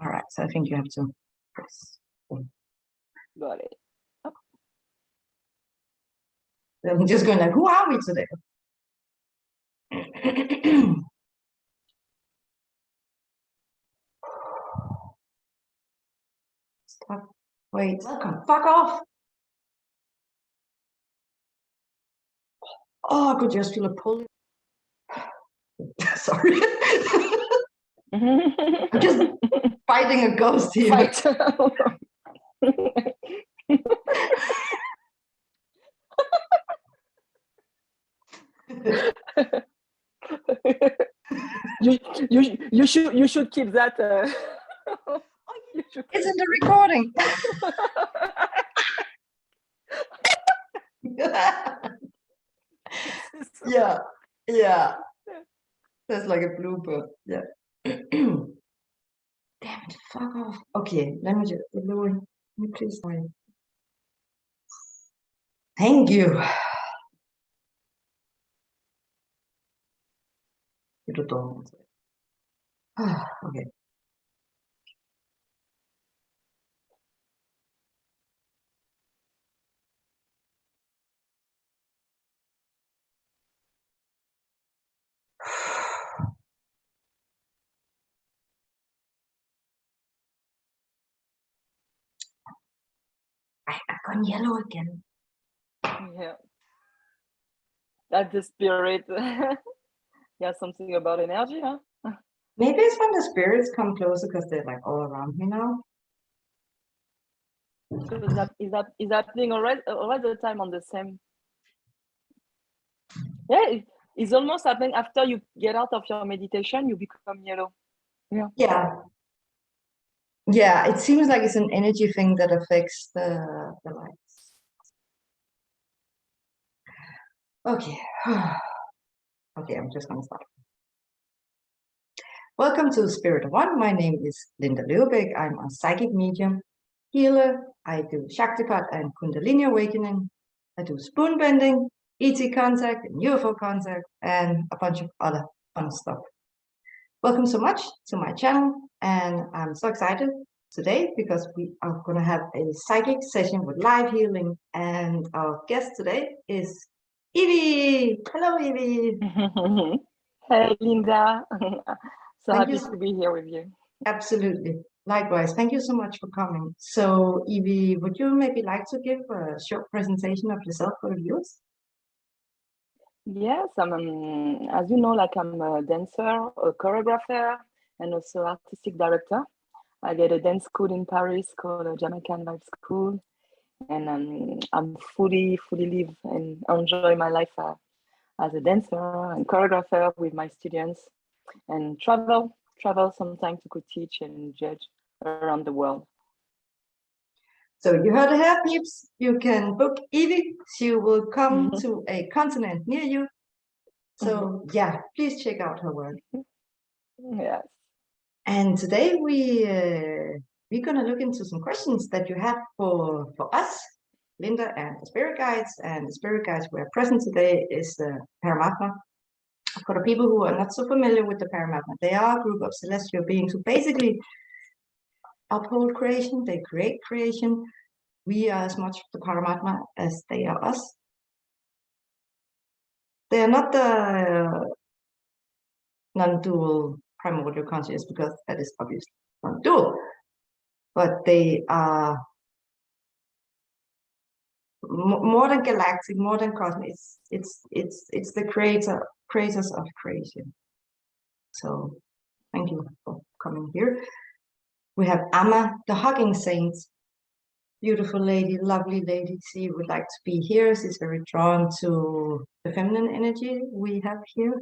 All right, so I think you have to press. Got it. Oh. I'm just going like, who are we today? Stop. Wait, welcome. Fuck off. Oh, I could just feel a pull. Sorry. I'm just fighting a ghost here. Fight. you should keep that. It's in the recording. yeah. That's like a blooper. Yeah. Damn it! Fuck off. Okay, let me just Louis. Please. Thank you. You don't. Okay. I've gone yellow again. Yeah. That's the spirit. Yeah, something about energy, huh? Maybe it's when the spirits come closer because they're like all around me now. So is that thing all the time on the same? Yeah, it's almost happening after you get out of your meditation, you become yellow. Yeah, it seems like it's an energy thing that affects the lights. Okay. Okay, I'm just gonna start. Welcome to Spirit of One. My name is Linda Løwebeck. I'm a psychic medium healer. I do shaktipat and kundalini awakening. I do spoon bending, ET contact, and UFO contact, and a bunch of other fun stuff. Welcome so much to my channel, and I'm so excited today because we are going to have a psychic session with live healing, and our guest today is Evee. Hello, Evee. Hey, Linda. So Thank happy you. to be here with you. Absolutely. Likewise. Thank you so much for coming. So, Evee, would you maybe like to give a short presentation of yourself for the viewers? Yes, as you know, like I'm a dancer, a choreographer, and also artistic director. I did a dance school in Paris called a Jamaican Vibe School, and I'm fully live and enjoy my life as a dancer and choreographer with my students, and travel sometimes to go teach and judge around the world. So you heard it here, peeps. You can book Evee. She will come to a continent near you. So yeah, please check out her work. Yes. And today we're gonna look into some questions that you have for us, Linda, and the spirit guides. And the spirit guides who are present today is the Paramatma. For the people who are not so familiar with the Paramatma, they are a group of celestial beings who basically uphold creation. They create creation. We are as much the Paramatma as they are us. They are not the non-dual primordial consciousness because that is obviously non-dual, but they are more than galactic, more than cosmic. It's the creators of creation. So thank you for coming here. We have Amma, the hugging saint. Beautiful lady, lovely lady. She would like to be here. She's very drawn to the feminine energy we have here.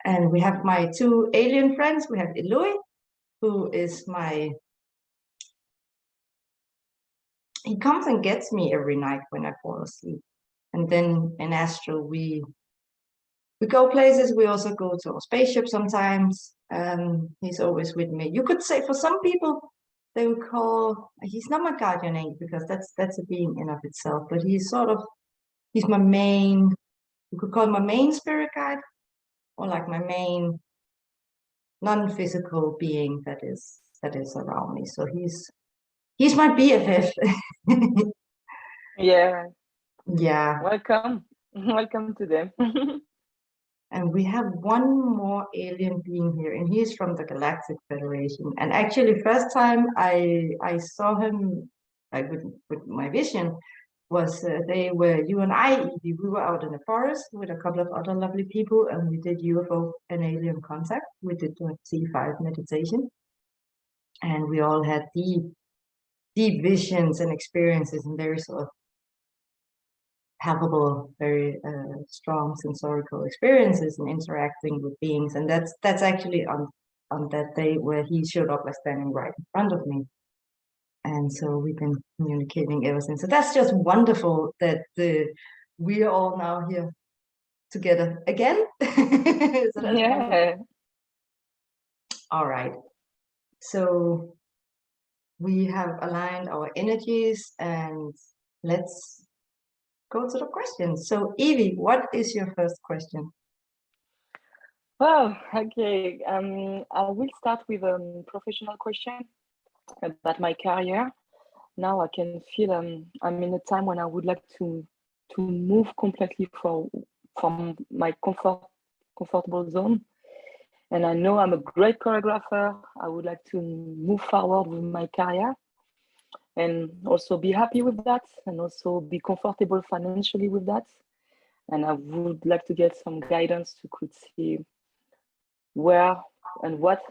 And we have my two alien friends. We have Eloy, who is he comes and gets me every night when I fall asleep. And then in astral, we go places. We also go to our spaceship sometimes. He's always with me. You could say for some people, they would call, he's not my guardian angel because that's a being in of itself, but he's my main, you could call him my main spirit guide, or like my main non-physical being that is around me. So he's my BFF. Yeah. Yeah. Welcome. Welcome to them. And we have one more alien being here, and he's from the Galactic Federation. And actually, first time I saw him, like with my vision, was they were you and I, Evee. We were out in the forest with a couple of other lovely people, and we did UFO and alien contact. We did C5 meditation, and we all had deep visions and experiences, and very sort of palpable, very strong sensorical experiences and interacting with beings. And that's actually on that day where he showed up, like standing right in front of me. And so we've been communicating ever since. So that's just wonderful that we are all now here together again. So that's Yeah. wonderful. All right. So we have aligned our energies, and let's go to the questions. So Evee, what is your first question? Oh, okay. I will start with a professional question about my career. Now I can feel I'm in a time when I would like to move completely from my comfortable zone. And I know I'm a great choreographer. I would like to move forward with my career and also be happy with that, and also be comfortable financially with that. And I would like to get some guidance to could see where and what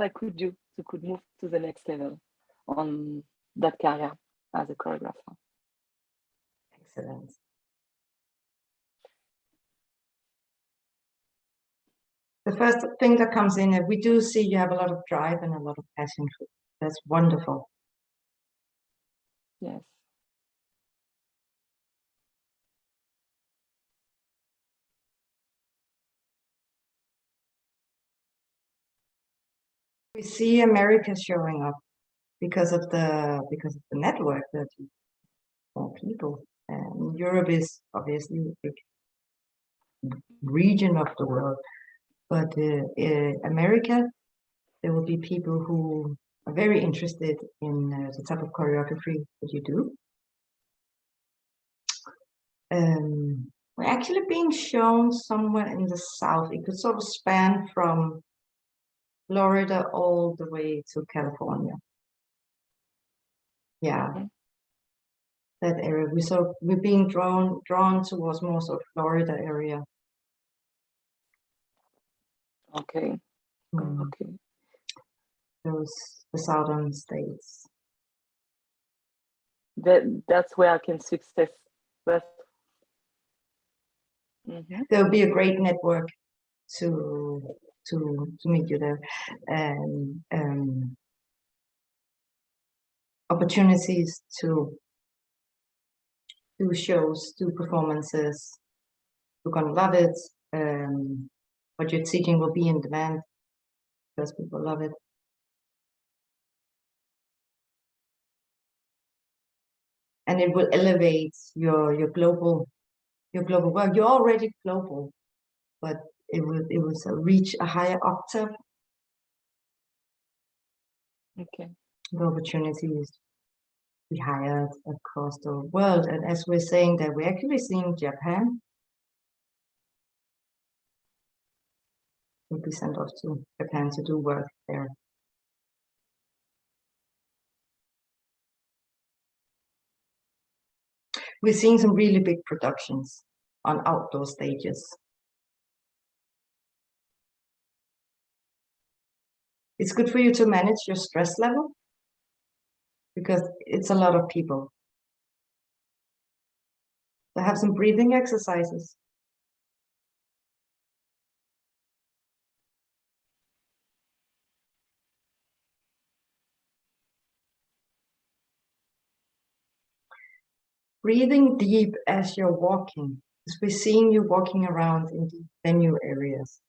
I could do to could move to the next level on that career as a choreographer. Excellent. The first thing that comes in, we do see you have a lot of drive and a lot of passion. That's wonderful. Yes. We see America showing up because of the network that more people. And Europe is obviously a big region of the world, but America, there will be people who are very interested in the type of choreography that you do. We're actually being shown somewhere in the south. It could sort of span from Florida all the way to California. Yeah, that area. We're being drawn towards more sort of Florida area. Okay. Okay. The southern states. That's where I can success. But there'll be a great network to meet you there, and opportunities to do shows, do performances. You're gonna love it. What you're teaching will be in demand because people love it. And it will elevate your global work. You're already global, but it will reach a higher octave. Okay. The opportunities be hired across the world. And as we're saying that, we're actually seeing Japan will be sent off to Japan to do work there. We're seeing some really big productions on outdoor stages. It's good for you to manage your stress level because it's a lot of people. So have some breathing exercises. Breathing deep as you're walking, because we're seeing you walking around in the venue areas,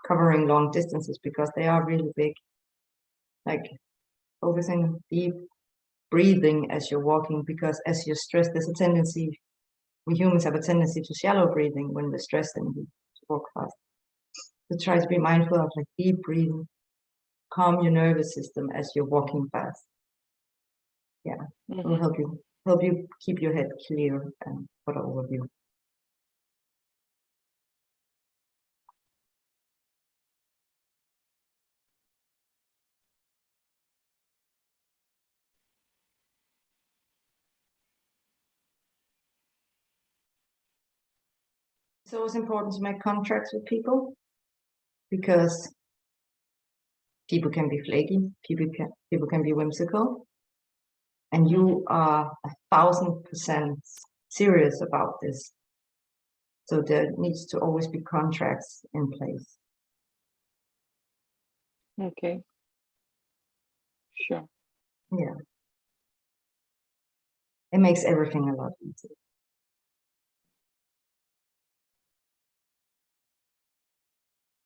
covering long distances because they are really big. Like focusing deep breathing as you're walking, because as you're stressed, there's a tendency, we humans have a tendency to shallow breathing when we're stressed and we walk fast. So try to be mindful of like deep breathing, calm your nervous system as you're walking fast. Yeah, it will help you keep your head clear and for the overview. It's always important to make contracts with people because people can be flaky, people can be whimsical, and you are 1000% serious about this. So there needs to always be contracts in place. Okay. Sure. Yeah. It makes everything a lot easier.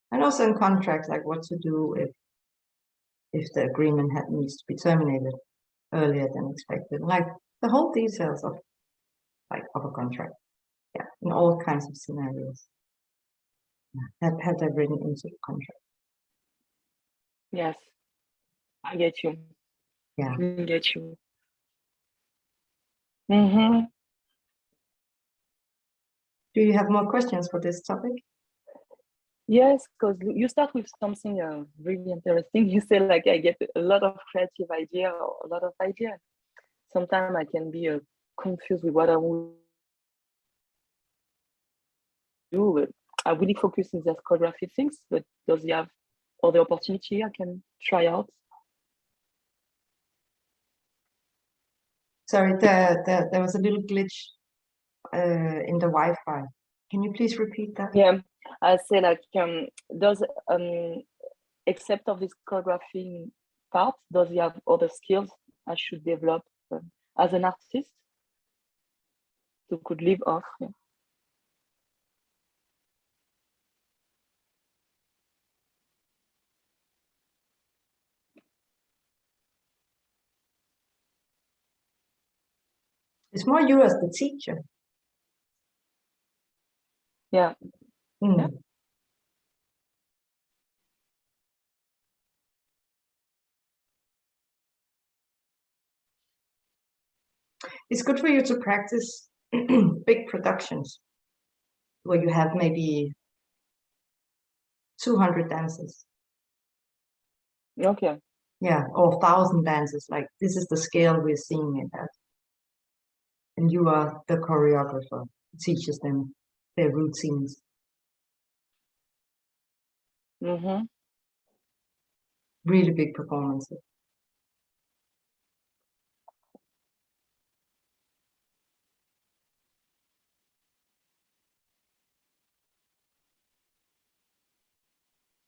And also in contracts, like what to do if the agreement needs to be terminated earlier than expected, like the whole details of a contract. Yeah, in all kinds of scenarios. Have that written into the contract. Yes, I get you. Yeah. I get you. Do you have more questions for this topic? Yes, because you start with something really interesting. You say like I get a lot of creative idea or a lot of ideas. Sometimes I can be confused with what I will do. I really focus in the choreography things, but does he have other opportunity I can try out? Sorry, there was a little glitch in the Wi-Fi. Can you please repeat that? Yeah, I say like does except of this choreography part, does he have other skills I should develop as an artist to could live off? Yeah. It's more you as the teacher. Yeah. Yeah. It's good for you to practice big productions where you have maybe 200 dancers. Okay. Yeah, or 1,000 dancers. Like this is the scale we're seeing it at. And you are the choreographer who teaches them their routines. Really big performances.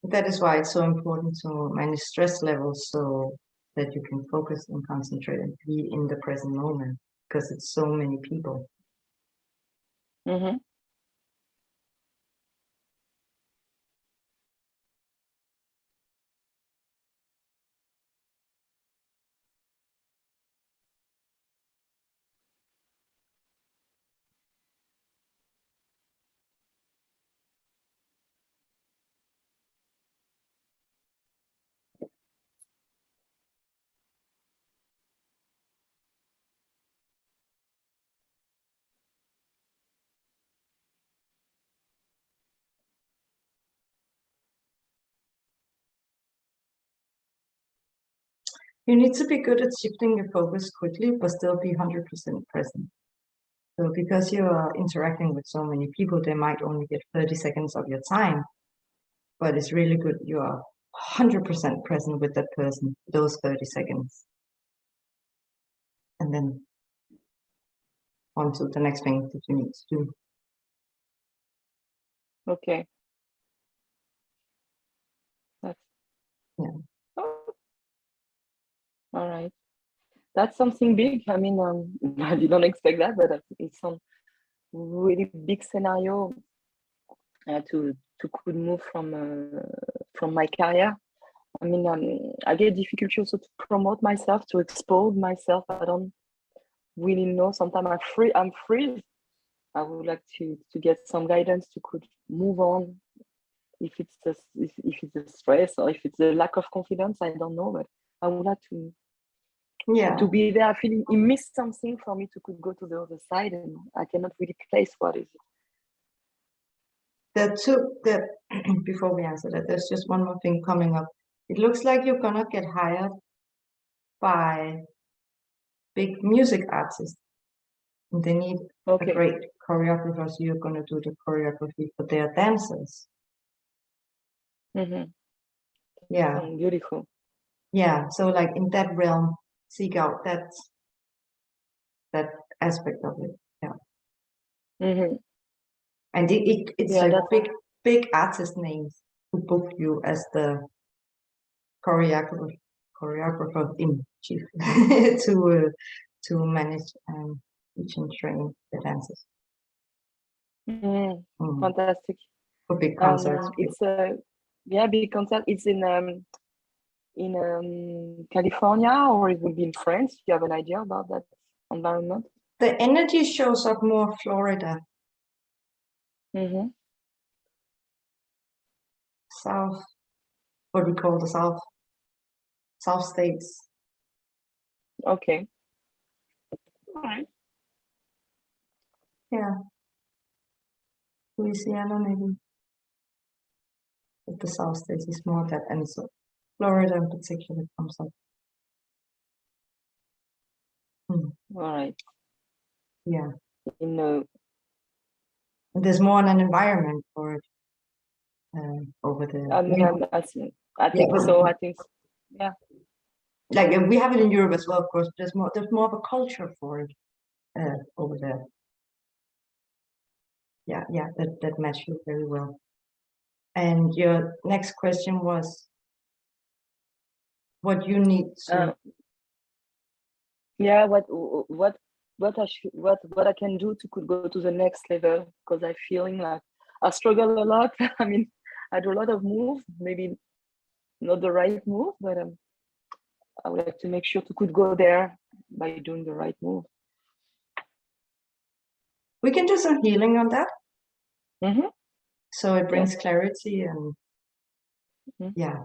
That is why it's so important to manage stress levels so that you can focus and concentrate and be in the present moment because it's so many people. You need to be good at shifting your focus quickly, but still be 100% present. So because you are interacting with so many people, they might only get 30 seconds of your time, but it's really good you are 100% present with that person, those 30 seconds. And then on to the next thing that you need to do. Okay. Yeah. Oh. All right. That's something big. I mean, I didn't expect that, but it's some really big scenario to could move from my career. I mean, I get difficulty also to promote myself, to expose myself. I don't really know. Sometimes I'm free. I would like to get some guidance to could move on if it's the stress or if it's the lack of confidence, I don't know, but I would like to be there. I feel it missed something for me to could go to the other side, and I cannot really place what is it. Before we answer that, there's just one more thing coming up. It looks like you're gonna get hired by big music artists. And they need a great choreographer, so you're gonna do the choreography for their dancers. Yeah. Beautiful. Yeah. So like in that realm, seek out that aspect of it. Yeah. And it's like big artist names who book you as the choreographer in chief to manage and teach and train the dancers. Fantastic. For big concerts. It's big concert. It's in California, or it will be in France. Do you have an idea about that environment? The energy shows up more Florida. South, what we call the South states. Okay. All right. Yeah. Louisiana, maybe. But the South states is more that, and so Florida in particular comes up. All right. Yeah. There's more an environment for it over there. I think so. I think, yeah. Like we have it in Europe as well, of course. But there's more of a culture for it over there. Yeah, that matches you very well. And your next question was what you need to. Yeah, what I can do to could go to the next level, because I feeling like I struggle a lot. I mean, I do a lot of moves, maybe not the right move, but I would like to make sure to could go there by doing the right move. We can do some healing on that. So it brings clarity and yeah.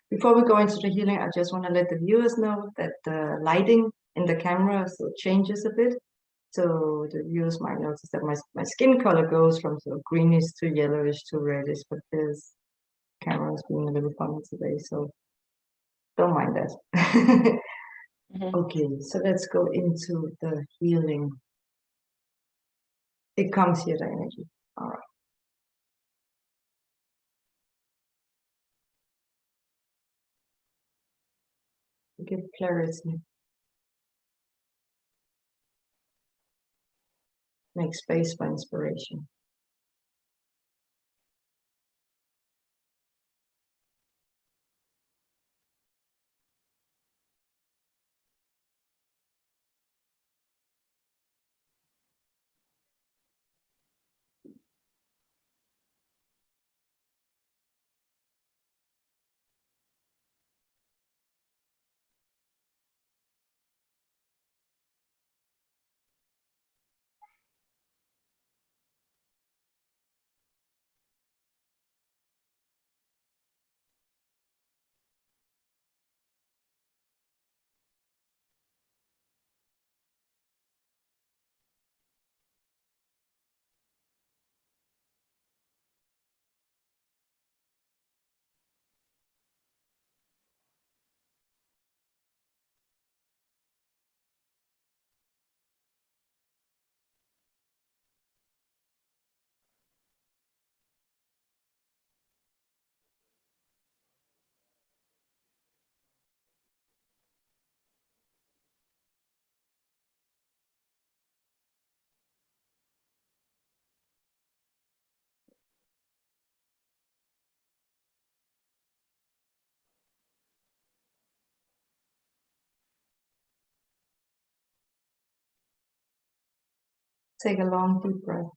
Before we go into the healing, I just want to let the viewers know that the lighting in the camera changes a bit. So the viewers might notice that my skin color goes from sort of greenish to yellowish to reddish, but this camera is being a little funny today, so don't mind that. Okay, so let's go into the healing. It comes here, the energy. All right. Give clarity. Make space for inspiration. Take a long, deep breath.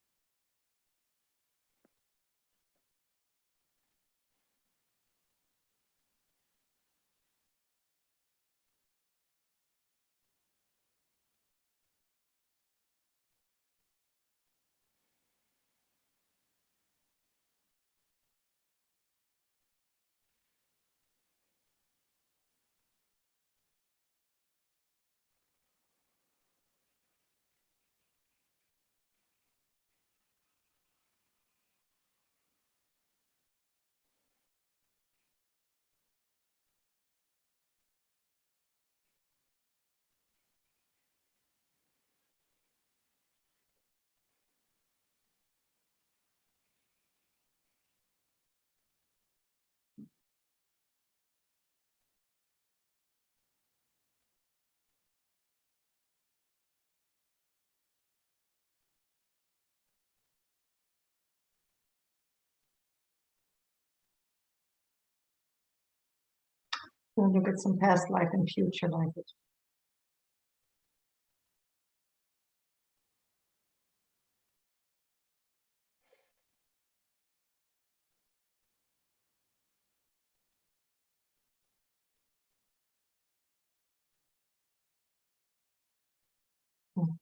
We'll look at some past life and future life.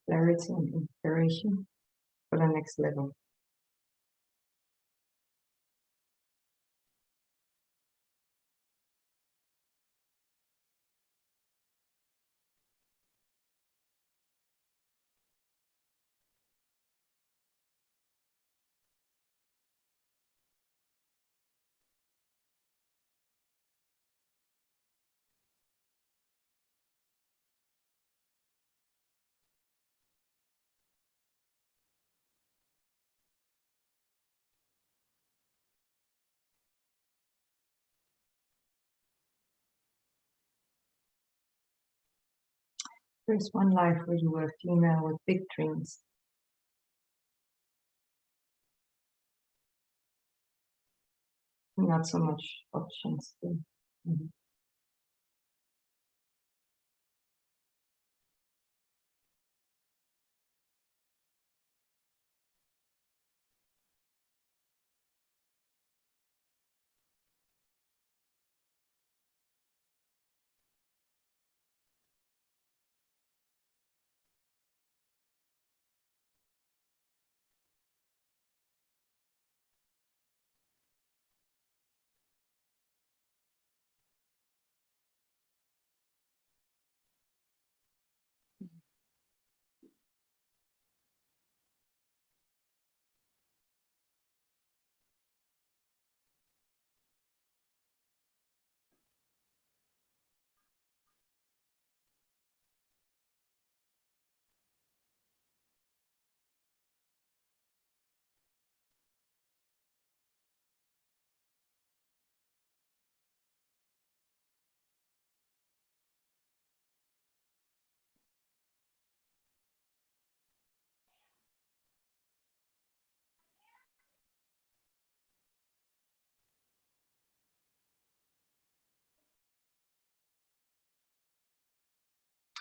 Clarity and inspiration for the next level. There's one life where you were a female with big dreams. Not so much options. Mm-hmm.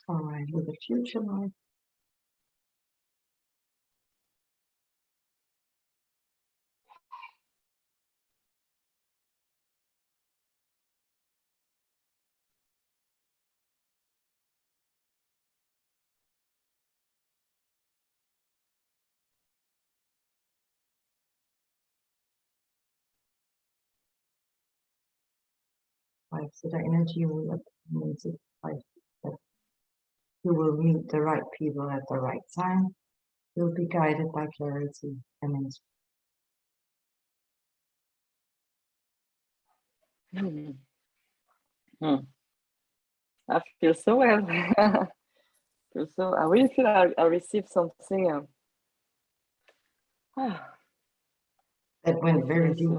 All right, with the future life. Life, so the energy will means it like that you will meet the right people at the right time. You'll be guided by clarity and inspiration. I feel so well. I really feel I received something. That went very deep.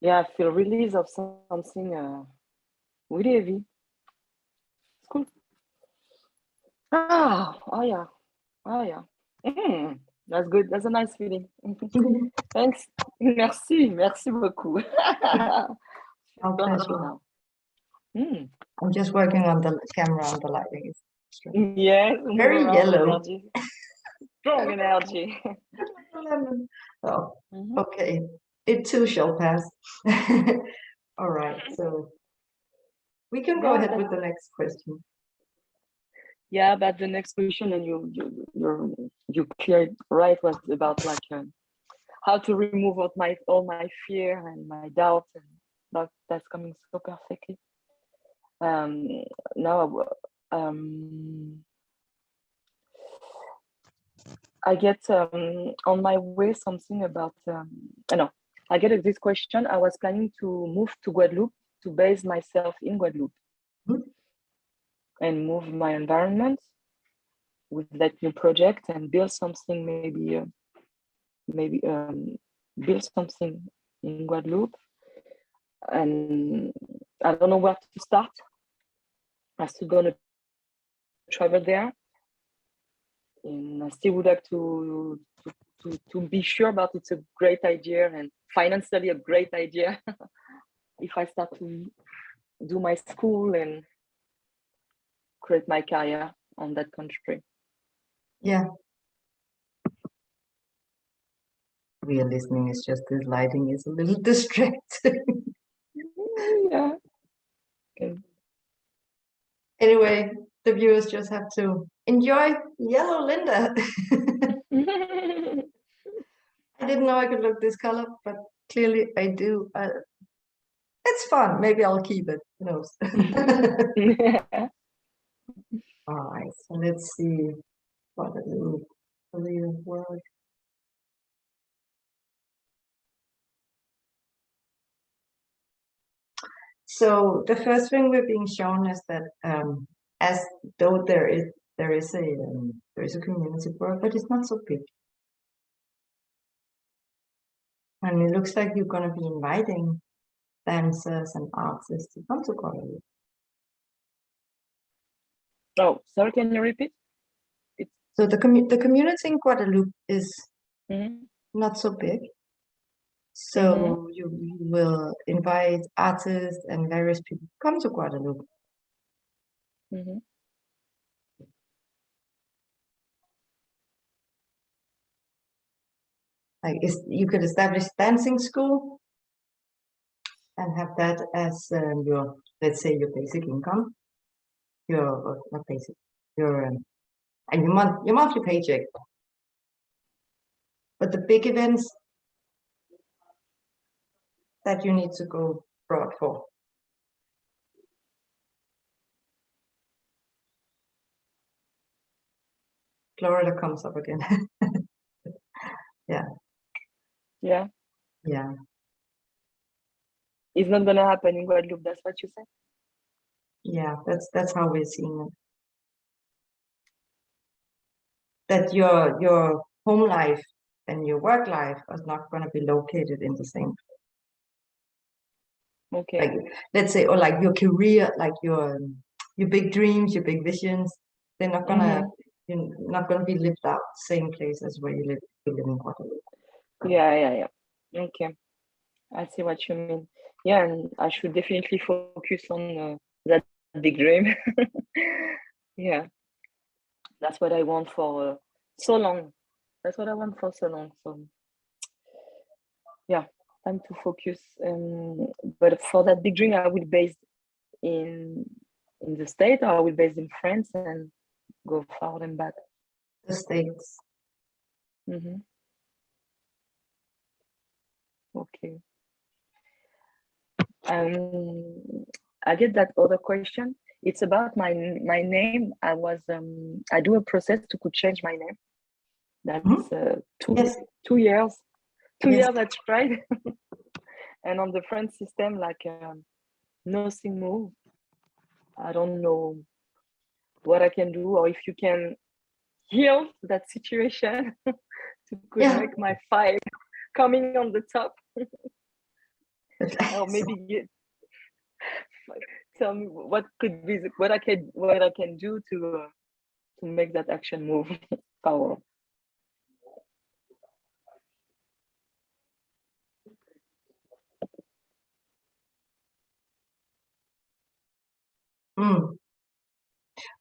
Yeah, I feel release of something really heavy. It's cool. Oh yeah. That's good. That's a nice feeling. Thanks. Merci beaucoup. Our pleasure. I'm just working on the camera and the lighting. Yes, very yellow. Energy. Strong energy. Oh, okay. It too shall pass. All right, so we can go ahead with the next question. Yeah, but the next question, and you cleared right, was about like how to remove all my fear and my doubts, and that's coming so perfectly. Now I get on my way something about I get this question. I was planning to move to Guadeloupe, to base myself in Guadeloupe and move my environment with that new project and build something, maybe build something in Guadeloupe. And I don't know where to start. I'm still gonna travel there, and I still would like to be sure about it's a great idea and financially a great idea if I start to do my school and create my career on that country. Yeah. We are listening. It's just the lighting is a little distracting. Yeah. Okay. Anyway, the viewers just have to enjoy yellow Linda. I didn't know I could look this color, but clearly I do. It's fun. Maybe I'll keep it. Who knows? All right. So let's see what it will work. So the first thing we're being shown is that as though there is a community for it, but it's not so big. And it looks like you're going to be inviting dancers and artists to come to Guadeloupe. Oh, sorry, can you repeat? So the community in Guadeloupe is not so big. So you will invite artists and various people to come to Guadeloupe. Like you could establish dancing school and have that as your, let's say, your basic income, your not basic, your and your monthly paycheck. But the big events that you need to go abroad for. Florida comes up again. Yeah. Yeah. Yeah. It's not gonna happen in Guadeloupe, that's what you said? Yeah, that's how we're seeing it. That your home life and your work life is not going to be located in the same place. Okay. Like, let's say, or like your career, like your big dreams, your big visions, they're not gonna you're not gonna be lived out same place as where you live in Guadeloupe. Yeah. Okay, I see what you mean. Yeah, and I should definitely focus on that big dream. Yeah, that's what I want for so long. That's what I want for so long. So yeah, time to focus. But for that big dream, I will base in the state, or I will base in France and go forward and back. The States. Okay. I get that other question. It's about my name. I do a process to could change my name. That's 2 years. 2 years I tried, and on the French system, like nothing move. I don't know what I can do, or if you can heal that situation to could make my file coming on the top. Or maybe tell me what could be what I can do to make that action move power.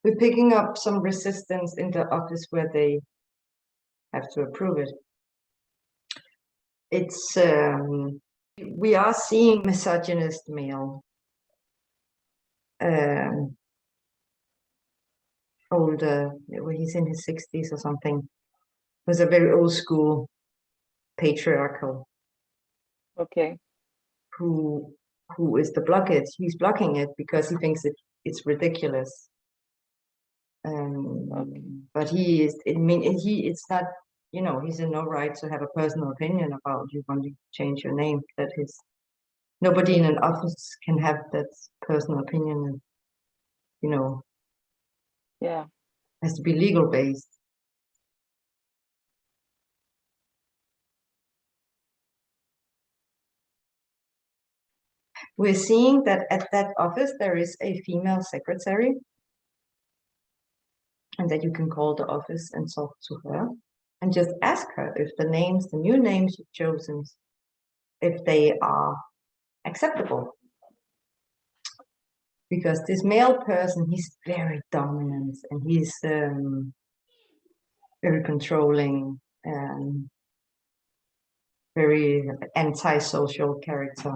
We're picking up some resistance in the office where they have to approve it. It's we are seeing misogynist male, older, he's in his 60s or something, was a very old school patriarchal. Okay. Who is the blockage? He's blocking it because he thinks it's ridiculous. But he is. I mean, it's not. You know, he's in no right to have a personal opinion about you want to change your name. That is, nobody in an office can have that personal opinion. You know. Yeah. Has to be legal based. We're seeing that at that office there is a female secretary, and that you can call the office and talk to her and just ask her if the new names you've chosen, if they are acceptable. because this male person, he's very dominant and he's very controlling and very antisocial character.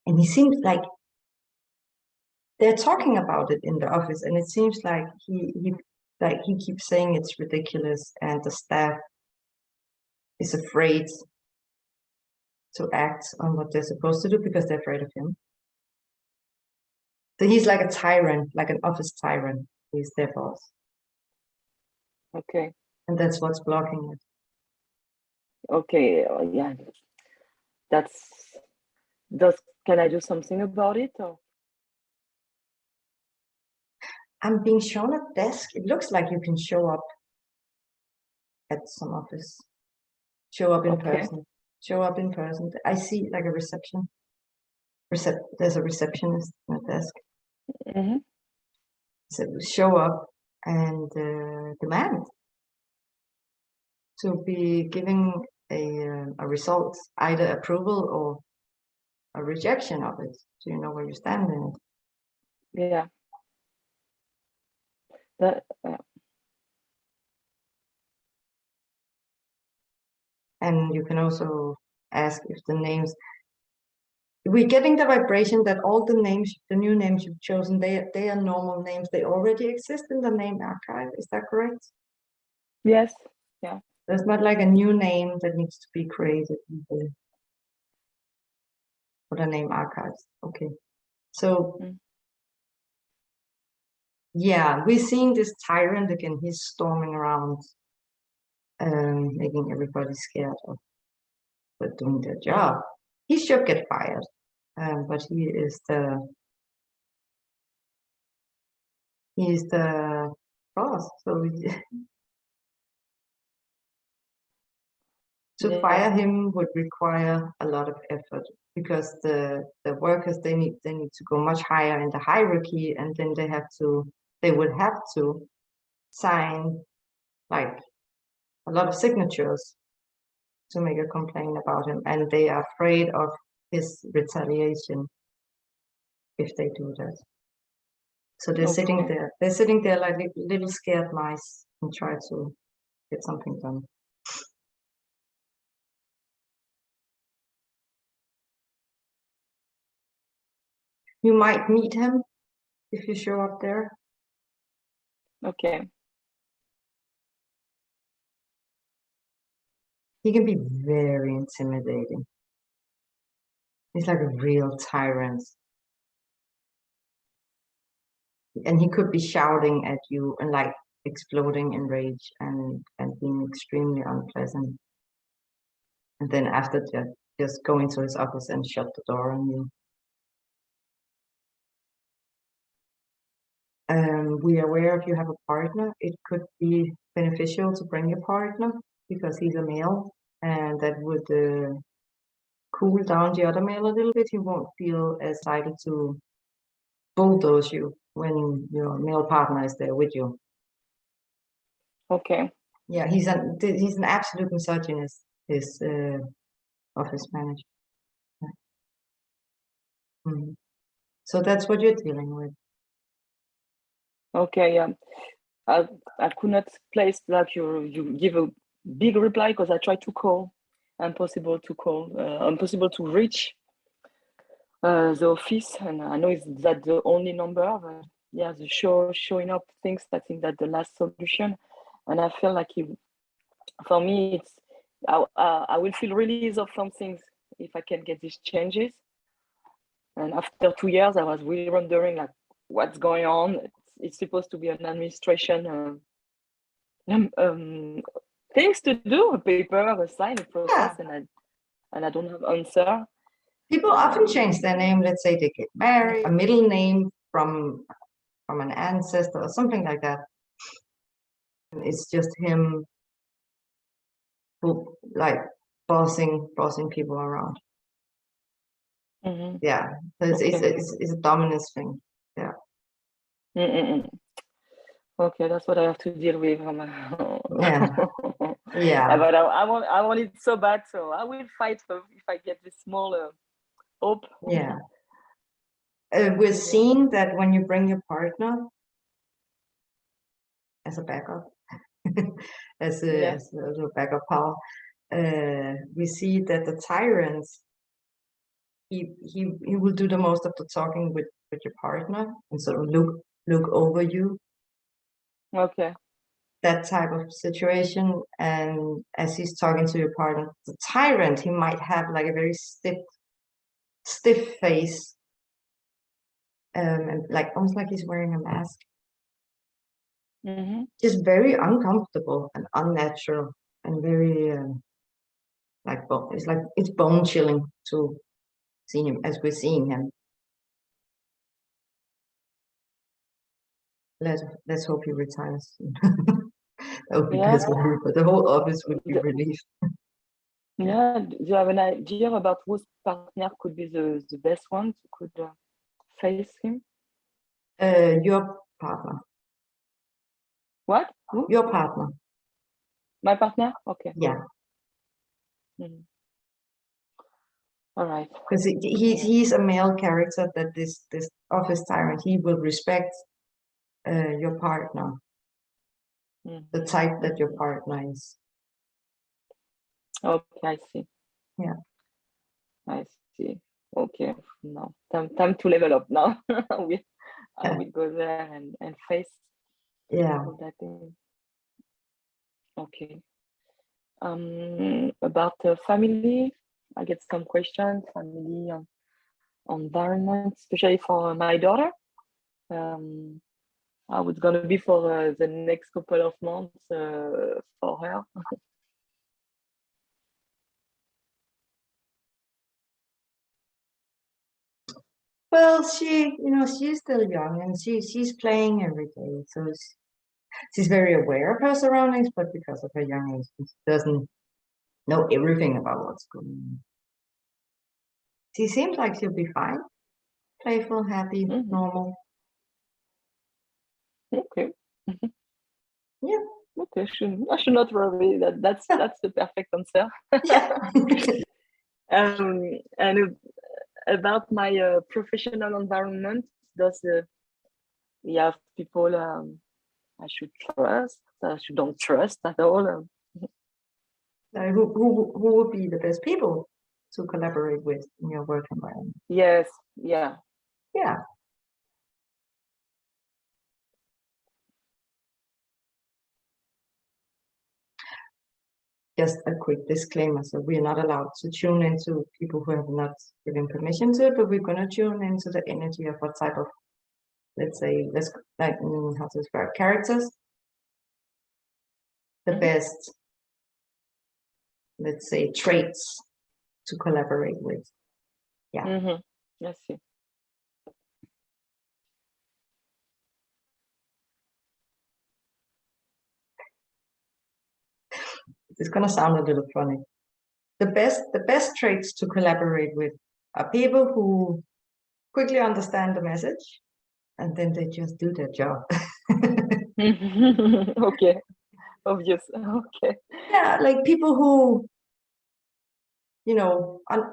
And he seems like they're talking about it in the office, and it seems like he keeps saying it's ridiculous, and the staff is afraid to act on what they're supposed to do because they're afraid of him. So he's like a tyrant, like an office tyrant. He's their boss. Okay. And that's what's blocking it. Okay. Yeah. Can I do something about it? Or? I'm being shown a desk. It looks like you can show up at some office. Show up in person. Show up in person. I see like a reception. There's a receptionist on the desk. Mm-hmm. So show up and demand to be giving a result, either approval or a rejection of it. So you know where you stand in it. Yeah. And you can also ask if the names, we're getting the vibration that all the names, the new names you've chosen, they are normal names. They already exist in the name archive. Is that correct? Yes. Yeah. There's not like a new name that needs to be created for the name archives. Okay. So yeah, we're seeing this tyrant again. He's storming around, making everybody scared of doing their job. He should get fired, but he is the boss. So to fire him would require a lot of effort, because the workers, they need to go much higher in the hierarchy, and then they would have to sign like a lot of signatures to make a complaint about him, and they are afraid of his retaliation if they do that. So they're sitting there like little scared mice and try to get something done. You might meet him if you show up there. Okay. He can be very intimidating. He's like a real tyrant. And he could be shouting at you and like exploding in rage and being extremely unpleasant. And then after that, just go into his office and shut the door on you. We are aware if you have a partner, it could be beneficial to bring your partner because he's a male, and that would cool down the other male a little bit. He won't feel as excited to bulldoze you when your male partner is there with you. Okay. Yeah, he's an absolute misogynist, his office manager. Yeah. Mm-hmm. So that's what you're dealing with. Okay, yeah. I could not place like you give a big reply because I tried to call, impossible to reach the office, and I know it's that the only number. But yeah, the showing up things. I think that the last solution, and I feel like for me, it's I will feel release of some things if I can get these changes. And after 2 years, I was really wondering like what's going on. It's supposed to be an administration things to do, a paper, a sign, a process, and I don't have answer. People often change their name. Let's say they get married, a middle name from an ancestor or something like that. And it's just him who like bossing people around. Mm-hmm. Yeah, so it's a dominance thing. Yeah. Okay, that's what I have to deal with. Yeah. Yeah. But I want it so bad, so I will fight if I get this small hope. Yeah. We're seeing that when you bring your partner as a backup, as a little backup power, we see that the tyrants, he will do the most of the talking with your partner and sort of look over you. Okay. That type of situation. And as he's talking to your partner, the tyrant, he might have like a very stiff face, and like almost like he's wearing a mask. Just very uncomfortable and unnatural and very it's bone chilling to see him as we're seeing him. Let's hope he retires. That would be best for you, but the whole office would be relieved. Yeah, do you have an idea about whose partner could be the best one who could face him? Your partner. What? Who? Your partner. My partner? Okay. Yeah. All right. Because he's a male character that this office tyrant, he will respect your partner, the type that your partner is. Okay, I see. Yeah. I see. Okay. Now time to level up now. I will go there and face that thing. Okay. About family, I get some questions, family environment, especially for my daughter. How it's gonna be for the next couple of months for her. Well, she's still young and she's playing every day, so she's very aware of her surroundings, but because of her young age, she doesn't know everything about what's going on. She seems like she'll be fine, playful, happy, normal. Okay. Yeah. Okay. I should not worry. That's the perfect answer. Yeah. And about my professional environment, does we have people I should trust? I don't trust at all. Who would be the best people to collaborate with in your work environment? Yes. Yeah. Yeah. Just a quick disclaimer. So we're not allowed to tune into people who have not given permission to it, but we're going to tune into the energy of what type of, let's how to describe characters. The best, let's say, traits to collaborate with. Yeah. I see. It's going to sound a little funny. The best traits to collaborate with are people who quickly understand the message and then they just do their job. Okay. Obvious. Okay. Yeah, like people who,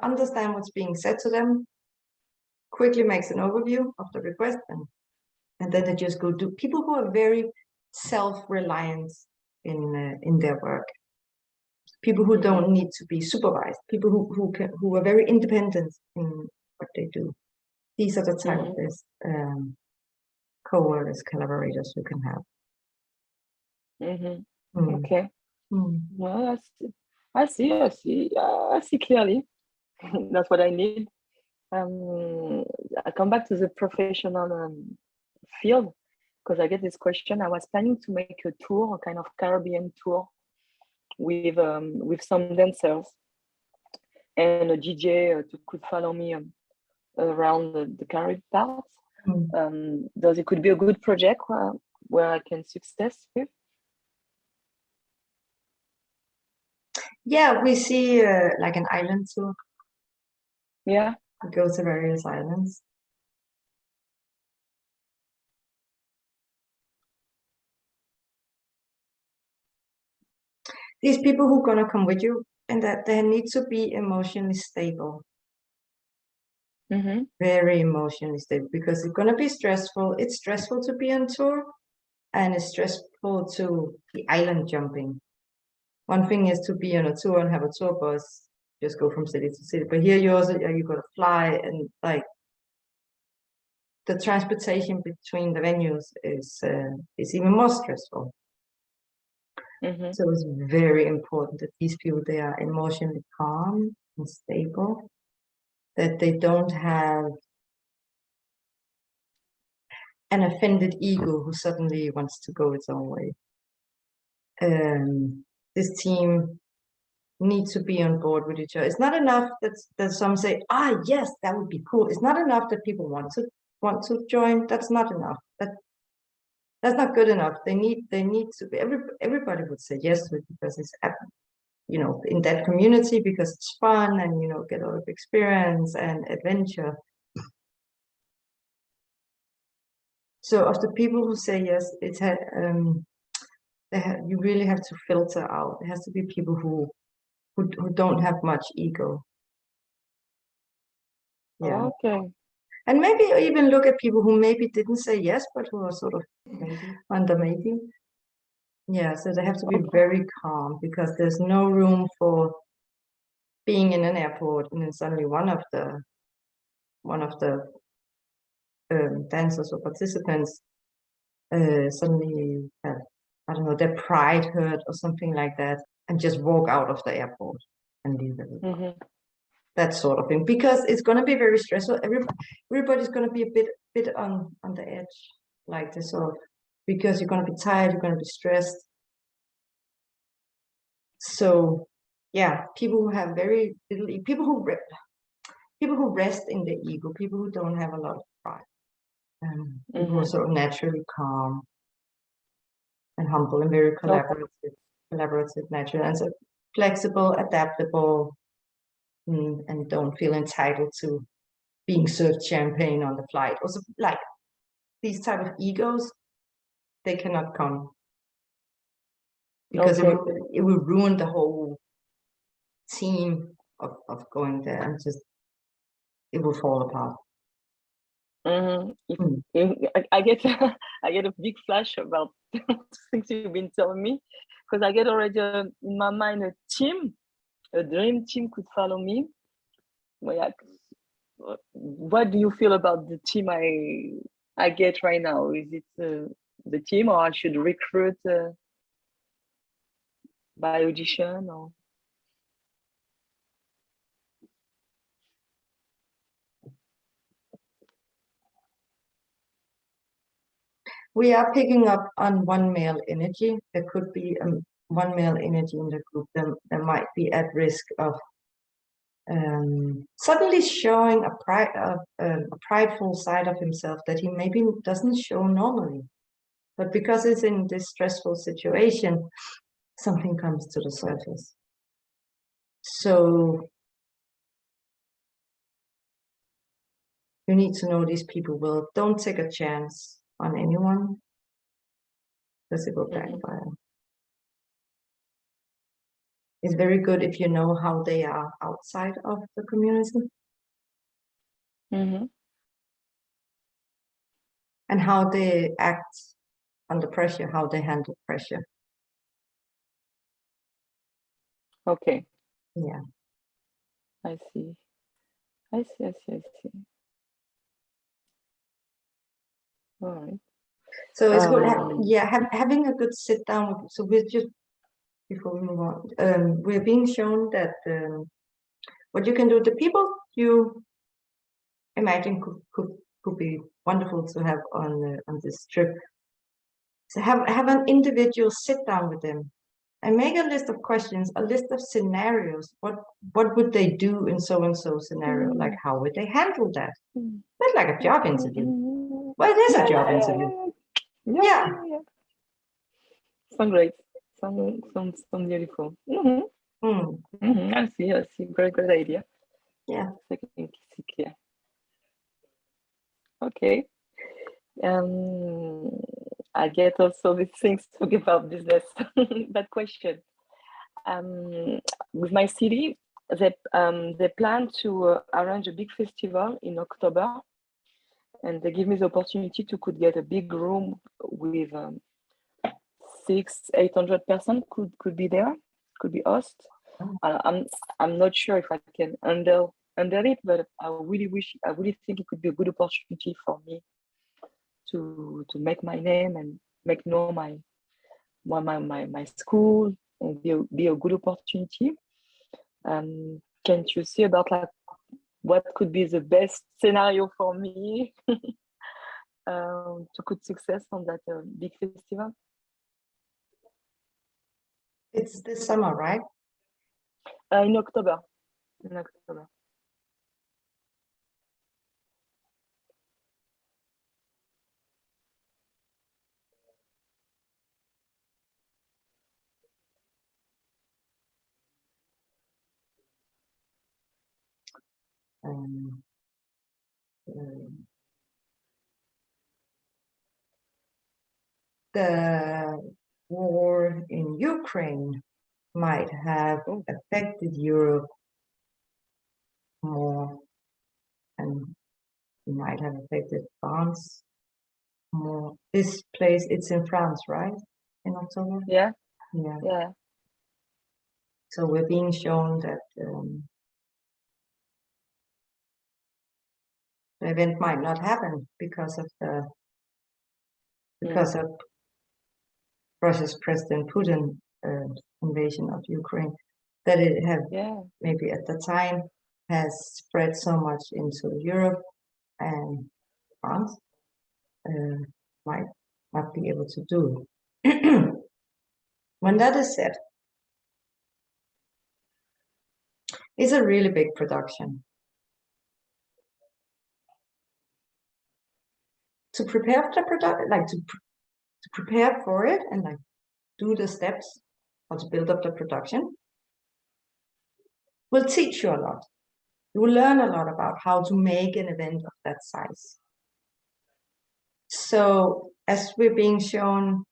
understand what's being said to them, quickly makes an overview of the request, and then they just go do. People who are very self-reliant in their work. People who don't need to be supervised. People who are very independent in what they do. These are the type of best co-workers, collaborators you can have. Okay. Well, I see clearly. That's what I need. I come back to the professional field because I get this question. I was planning to make a tour, a kind of Caribbean tour with some dancers and a DJ could follow me around the Caribbean parts. Does it could be a good project where I can success with? Yeah, we see like an island tour. Yeah. Go to various islands. these people who are going to come with you, and that they need to be emotionally stable. Very emotionally stable, because it's going to be stressful. It's stressful to be on tour, and it's stressful to be island jumping. One thing is to be on a tour and have a tour bus, just go from city to city. But here you got to fly, and like the transportation between the venues is even more stressful. So it's very important that these people, they are emotionally calm and stable, that they don't have an offended ego who suddenly wants to go its own way. This team needs to be on board with each other. It's not enough that some say, yes, that would be cool. It's not enough that people want to join. That's not enough. That's not good enough. They need to be, everybody would say yes to it, because it's, in that community, because it's fun, and get a lot of experience and adventure. So of the people who say yes, you really have to filter out. It has to be people who don't have much ego. Yeah. Okay. And maybe even look at people who maybe didn't say yes, but who are sort of maybe. Yeah, so they have to be very calm, because there's no room for being in an airport and then suddenly one of the dancers or participants suddenly have, I don't know, their pride hurt or something like that, and just walk out of the airport and leave it. That sort of thing, because it's going to be very stressful. Everybody's going to be a bit on the edge, like this sort of, because you're going to be tired, you're going to be stressed. So yeah, people who have very little, people who rest in their ego, people who don't have a lot of pride, people who are sort of naturally calm and humble and very collaborative, naturally, and so flexible, adaptable, and don't feel entitled to being served champagne on the flight. Also, like these type of egos, they cannot come, because it will ruin the whole team of going there, and just it will fall apart. I get I get a big flash about things you've been telling me, because I get already in my mind a dream team could follow me. What do you feel about the team I get right now? Is it the team, or I should recruit by audition, or? We are picking up on one male energy. There could be one male energy in the group that might be at risk of suddenly showing a prideful side of himself that he maybe doesn't show normally. But because it's in this stressful situation, something comes to the surface. So you need to know these people well. Don't take a chance on anyone, because it will backfire. It's very good if you know how they are outside of the community. And how they act under pressure, how they handle pressure. Okay. Yeah. I see. All right. So it's good, having a good sit down. So we're just, before we move on, we're being shown that what you can do, the people you imagine could be wonderful to have on this trip. So have an individual sit down with them and make a list of questions, a list of scenarios. What would they do in so and so scenario? Like, how would they handle that? That's like a job interview. Well, it is a job interview. Yeah. Sounds great. Sounds beautiful. I see. Great idea. Yeah. Okay. I get also these things talking about business. That question. with my city, they plan to arrange a big festival in October, and they give me the opportunity to could get a big room with 600-800 persons could be there, could be host. I'm not sure if I can handle it, but I really think it could be a good opportunity for me to make my name and make known my school, and be a good opportunity. Can't you see about like what could be the best scenario for me to good success on that big festival? It's this summer, right? In October. In October. The war in Ukraine might have affected Europe more, and might have affected France more. This place, it's in France, right? In October? Yeah. Yeah. Yeah. So we're being shown that the event might not happen because of Russia's President Putin invasion of Ukraine. That it have maybe at the time has spread so much into Europe, and France might not be able to do. When that is said, it's a really big production. To prepare for the production, like to prepare for it and like do the steps how to build up the production, will teach you a lot. You will learn a lot about how to make an event of that size. So as we're being shown,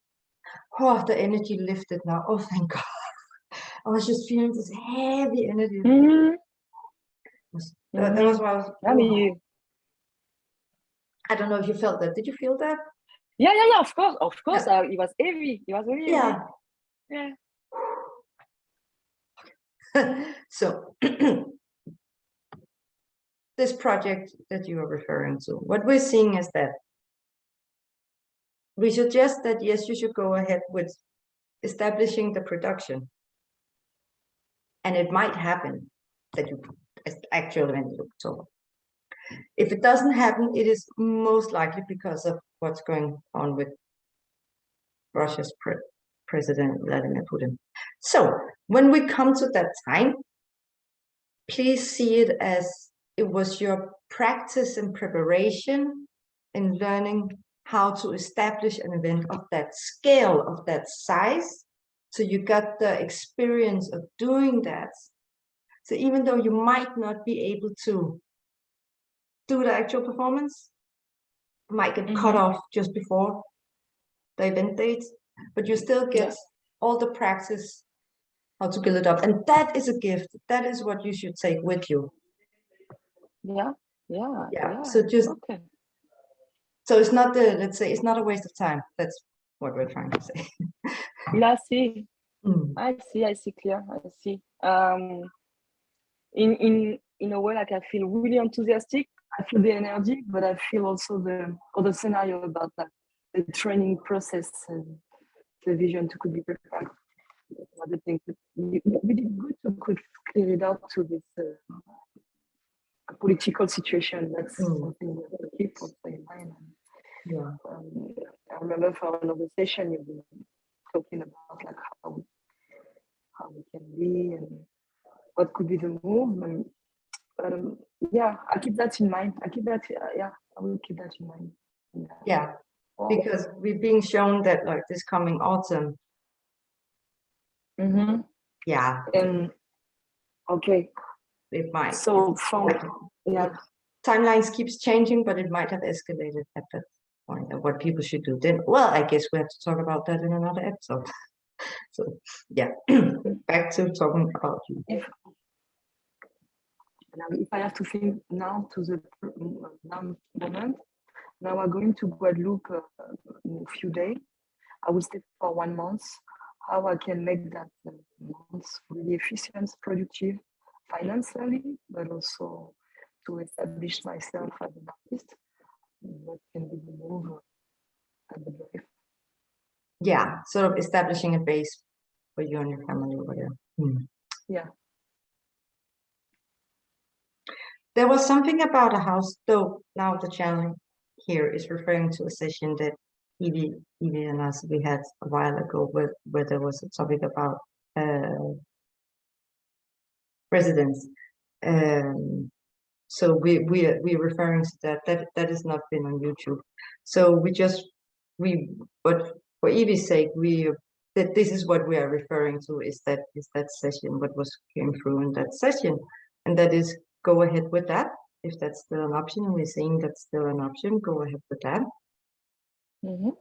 oh, the energy lifted now. Oh, thank God. I was just feeling this heavy energy. That was why I was, I don't know if you felt that. Did you feel that? Yeah, of course. Yeah. It was heavy. It was really heavy. Yeah. So this project that you are referring to, what we're seeing is that we suggest that, yes, you should go ahead with establishing the production. And it might happen that you actually event in October. If it doesn't happen, it is most likely because of what's going on with Russia's President Vladimir Putin. So when we come to that time, please see it as it was your practice and preparation in learning how to establish an event of that scale, of that size. So you got the experience of doing that. So even though you might not be able to do the actual performance, might get cut off just before the event date, but you still get all the practice how to build it up. And that is a gift. That is what you should take with you. Yeah. So just so it's not the, let's say, it's not a waste of time. That's what we're trying to say. I see. I see clear. I see. In a way, like I feel really enthusiastic. I feel the energy, but I feel also the scenario about like the training process and the vision to could be prepared. Other things we did good to could clear it out to this political situation. That's something we have to keep also in mind. I remember for another session you've been talking about like how we can be and what could be the move. And, I keep that in mind. I will keep that in mind. Yeah, because we're being shown that like this coming autumn. Yeah. Okay. It might. So timelines keeps changing, but it might have escalated at that point of what people should do. Then, well, I guess we have to talk about that in another episode. So yeah, back to talking about you. If I have to think now to the now moment, now we're going to Guadeloupe in a few days. I will stay for 1 month. How I can make that month really efficient, productive, financially, but also to establish myself as an artist. What can be the move and the drive? Yeah, sort of establishing a base for you and your family over there. Yeah. There was something about a house, though now the channel here is referring to a session that Evee and us we had a while ago where there was a topic about residents. So we're referring to that has not been on YouTube. So but for Evee's sake, that this is what we are referring to is that session, what was came through in that session, and that is go ahead with that if that's still an option. And we're saying that's still an option. Go ahead with that. Mm-hmm.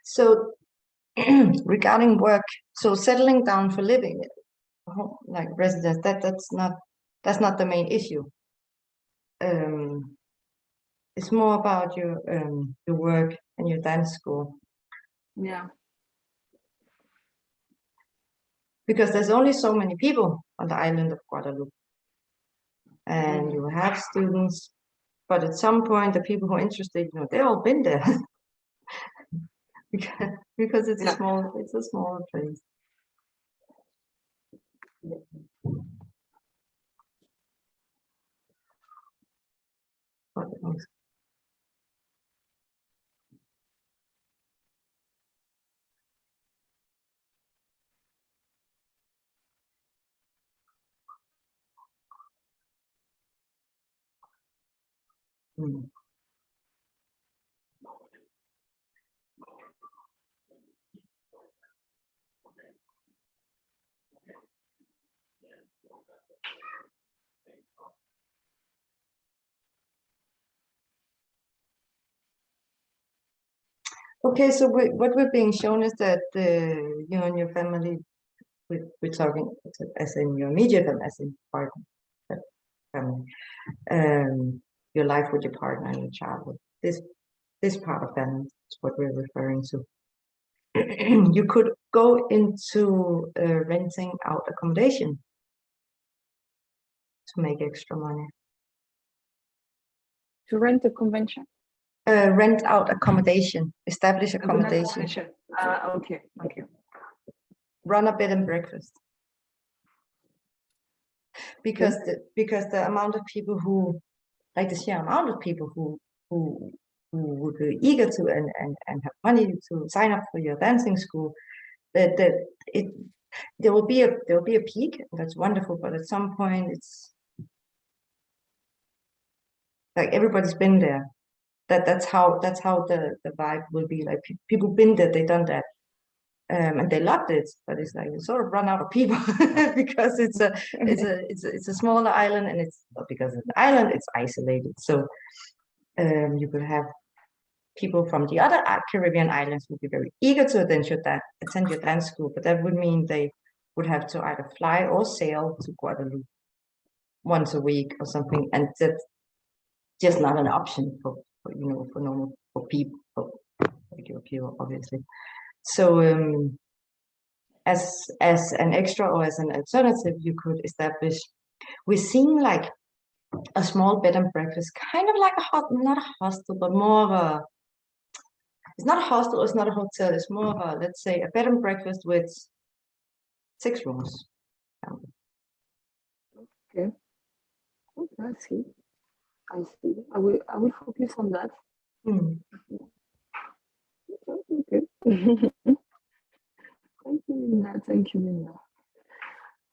So regarding work, so settling down for living, like residence, that's not the main issue. It's more about your work and your dance school. Yeah. Because there's only so many people on the island of Guadeloupe, and you have students, but at some point the people who are interested, they've all been there. because it's a smaller place. Okay, so what we're being shown is that you and your family, we're talking as in your immediate family, as in partner, family, your life with your partner and your child. This part of family is what we're referring to. You could go into renting out accommodation to make extra money. To rent a convention? Rent out accommodation, establish accommodation. Okay. Run a bed and breakfast. Because the amount of people who, like the sheer amount of people who would be eager to and have money to sign up for your dancing school, there will be a peak. That's wonderful, but at some point it's like everybody's been there. That's how the vibe will be. Like people been there, they done that, and they loved it. But it's like you sort of run out of people because it's a smaller island, and it's because it's an island, it's isolated. So you could have people from the other Caribbean islands would be very eager to attend your dance school, but that would mean they would have to either fly or sail to Guadeloupe once a week or something, and that's just not an option for people, for regular people, obviously. So as an extra or as an alternative, you could establish. We're seeing like a small bed and breakfast, kind of like not a hostel, but more of a. It's not a hostel. It's not a hotel. It's more of a, let's say, a bed and breakfast with 6 rooms. Okay. I see. I will focus on that. Okay. Thank you, Linda.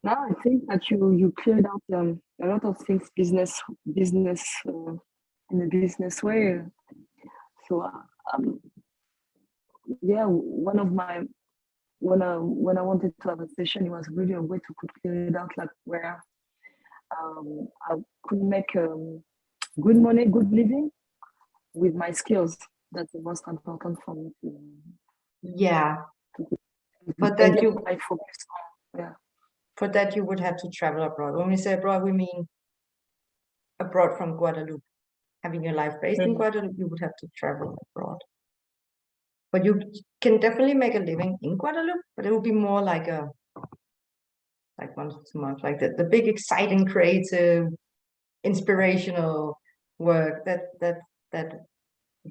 Now I think that you cleared out a lot of things business in a business way. So yeah, one of my when I wanted to have a session, it was really a way to clear it out, like where I could make good money, good living with my skills. That's the most important for me to. Yeah, to but and that get you my focus on. Yeah. for that you would have to travel abroad. When we say abroad, we mean abroad from Guadeloupe. Having your life based in Guadeloupe, you would have to travel abroad. But you can definitely make a living in Guadeloupe, but it would be more like once a month, like the big, exciting, creative, inspirational work that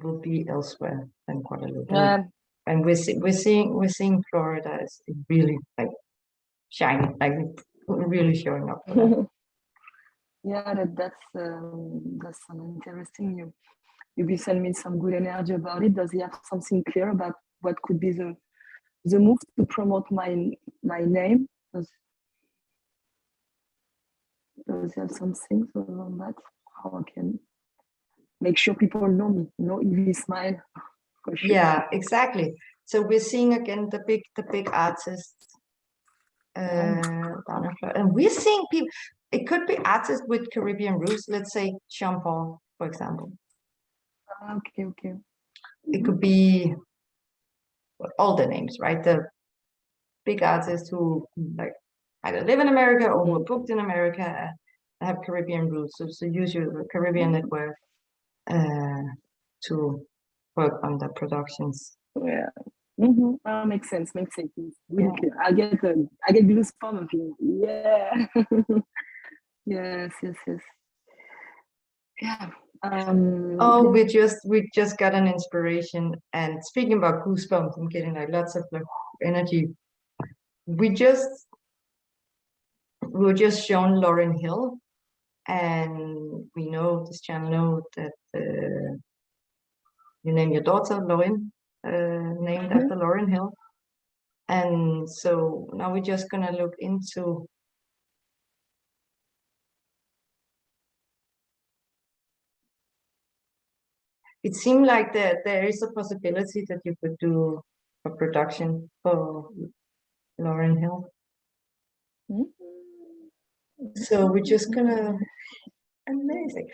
will be elsewhere than Guadeloupe. Yeah. And we're seeing Florida is really like shining, like really showing up. Yeah, that's interesting. You send me some good energy about it. Does he have something clear about what could be the move to promote my name? Does he have some things around that? How I can make sure people know me, know Evee smile. For sure. Yeah, exactly. So we're seeing again the big artists down in Florida. And we're seeing people. It could be artists with Caribbean roots. Let's say Jean Paul, for example. Okay. It could be all the names, right? The big artists who like either live in America or were booked in America have Caribbean roots. So use your Caribbean network to work on the productions. Yeah. Makes sense. Really clear. I get goosebumps. Yeah. Yes. Yeah. Oh, we just got an inspiration. And speaking about goosebumps, I'm getting like lots of like energy. We were just shown Lauryn Hill, and we know this channel know that you name your daughter Lauryn, named after Lauryn Hill. And so now we're just gonna look into it. Seemed like there is a possibility that you could do a production for Lauryn Hill. So we're just gonna amazing.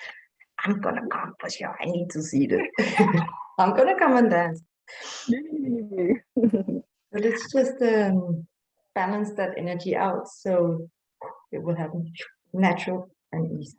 I'm gonna come for sure. I need to see this. I'm gonna come and dance. But let's just balance that energy out so it will happen natural and easy.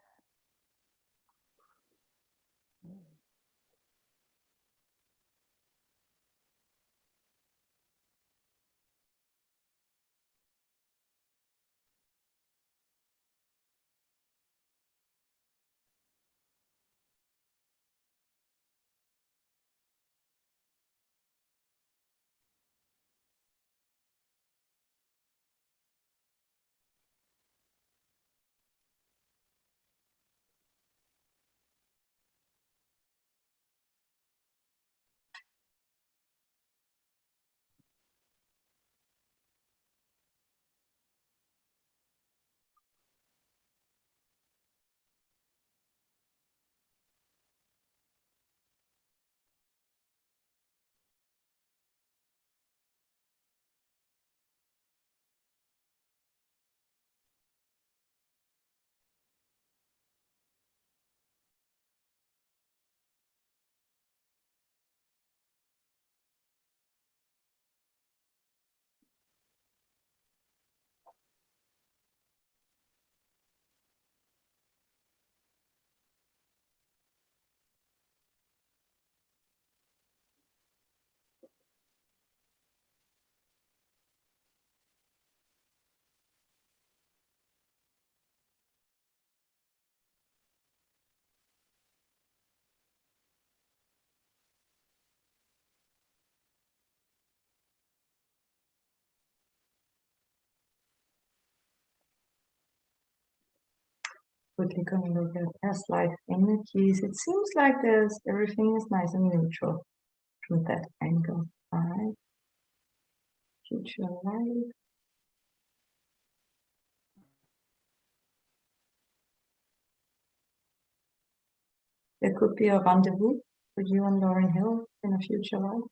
Quickly gonna look at past life energies. It seems like everything is nice and neutral from that angle. All right. Future life. There could be a rendezvous with you and Lauryn Hill in a future life.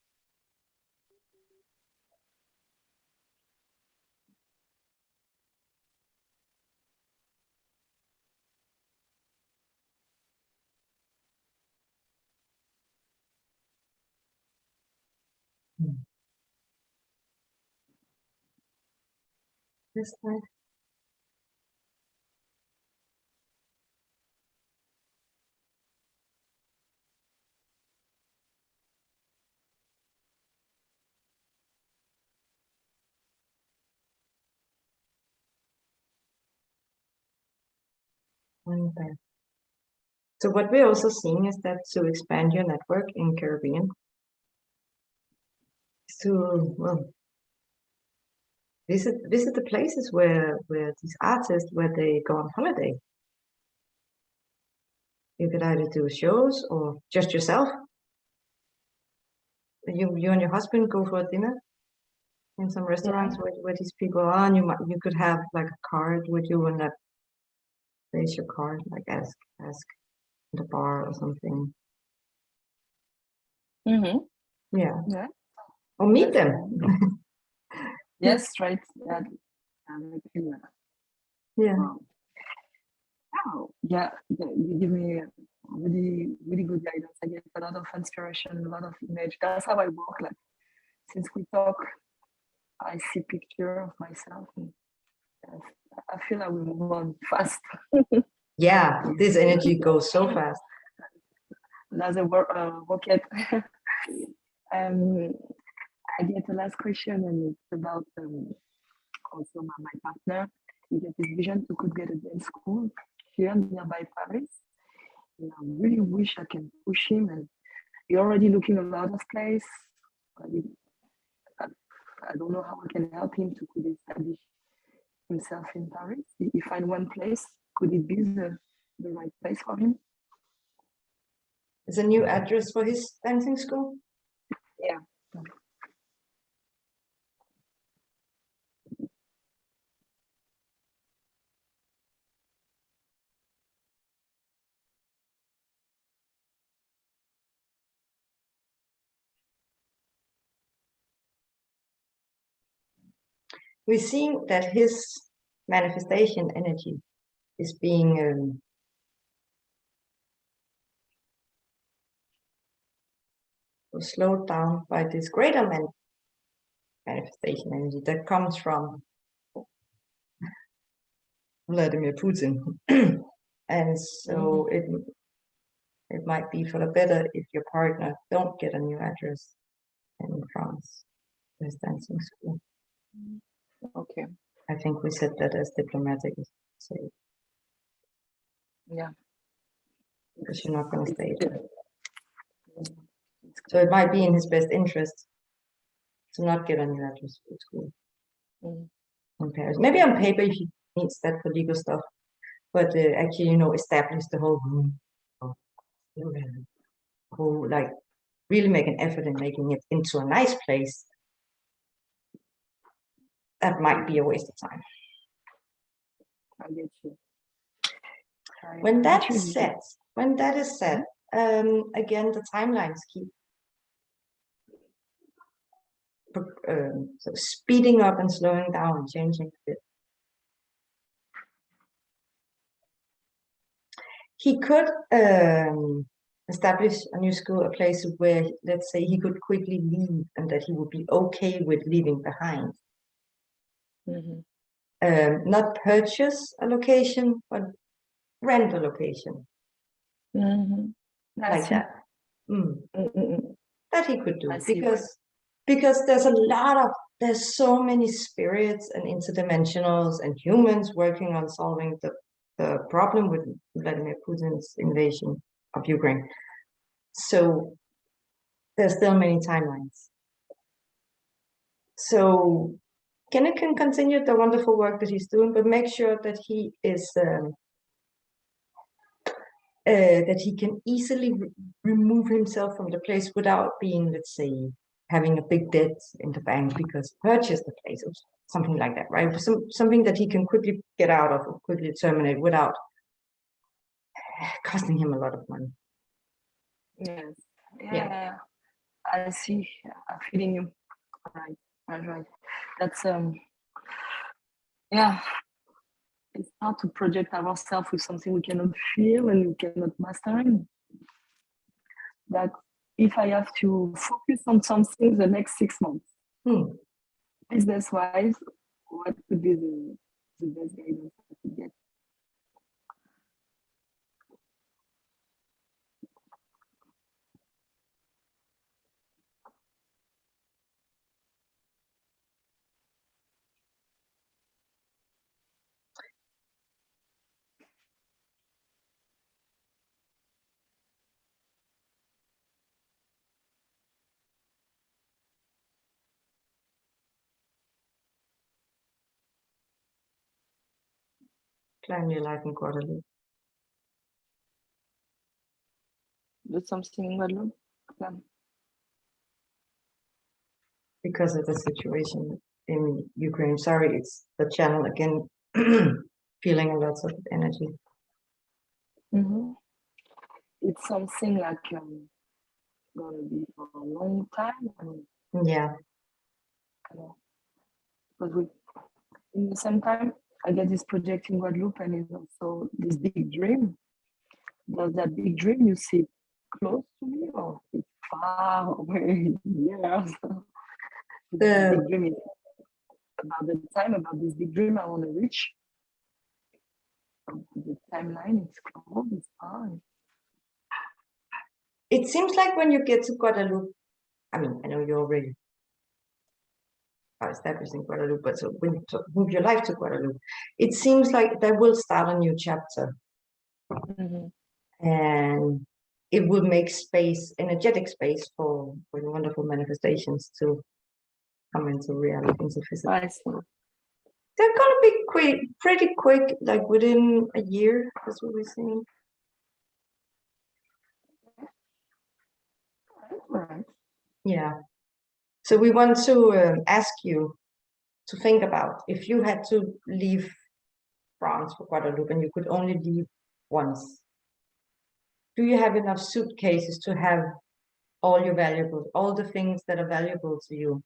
this side. And there. So what we're also seeing is that to expand your network in Caribbean, is to, well, visit the places where these artists, where they go on holiday. You could either do shows or just yourself. You and your husband go for a dinner in some restaurants where these people are, and you could have like a card with you, and that place your card, like ask at the bar or something. Mm-hmm. Yeah. Yeah. Or meet them. Yes, right. Yeah. Yeah. Wow. Oh, yeah. You give me really, really good guidance. I get a lot of inspiration, a lot of image. That's how I work. Like since we talk, I see picture of myself, and I feel I will move on fast. Yeah, this energy goes so fast. That's a rocket. I get the last question, and it's about also my partner. He get this vision to could get a dance school here nearby Paris. And I really wish I can push him, and he's already looking a lot of place. I don't know how I can help him to could establish himself in Paris. If he find one place, could it be the right place for him? Is a new address for his dancing school? Yeah. We're seeing that his manifestation energy is being slowed down by this greater manifestation energy that comes from Vladimir Putin. And so it might be for the better if your partner don't get a new address in France, his dancing school. Okay. I think we said that as diplomatic as say. Yeah. Because you're not going to stay there. So it might be in his best interest to not get a new address for school in Paris. Maybe on paper he needs that for legal stuff, but actually, establish the whole like really make an effort in making it into a nice place. That might be a waste of time. I get you. When that is set, again, the timelines keep so speeding up and slowing down and changing a bit. He could establish a new school, a place where, let's say, he could quickly leave and that he would be okay with leaving behind. Not purchase a location, but rent a location. Like that. That he could do, because there's so many spirits and interdimensionals and humans working on solving the problem with Vladimir Putin's invasion of Ukraine. So there's still many timelines. So Kenneth can continue the wonderful work that he's doing, but make sure that he is that he can easily remove himself from the place without being, let's say, having a big debt in the bank because purchased the place or something like that, right? Something that he can quickly get out of or quickly terminate without costing him a lot of money. Yes. Yeah. I see. I'm feeling you. Right. That's yeah. It's hard to project ourselves with something we cannot feel and we cannot master. That if I have to focus on something the next 6 months, business-wise, what could be the best guidance I could get. Plan your life in Guadeloupe. Do something in Guadeloupe? Plan. Because of the situation in Ukraine. Sorry, it's the channel again, feeling a lot of energy. It's something like gonna be for a long time. I mean, Yeah. Because in the same time, I get this project in Guadeloupe and it's also this big dream. Does that big dream you see close to me or it's far away? Years? The big dream is about the time, about this big dream I want to reach. The timeline is close, it's far. It seems like when you get to Guadeloupe, I mean, I know you're already established in Guadeloupe, but so when you move your life to Guadeloupe, it seems like that will start a new chapter. And it will make space, energetic space for wonderful manifestations to come into reality, into physical. I see. They're gonna be quick, pretty quick, like within a year. That's what we're seeing. Right. Yeah. So we want to ask you to think about if you had to leave France for Guadeloupe and you could only leave once. Do you have enough suitcases to have all your valuables, all the things that are valuable to you?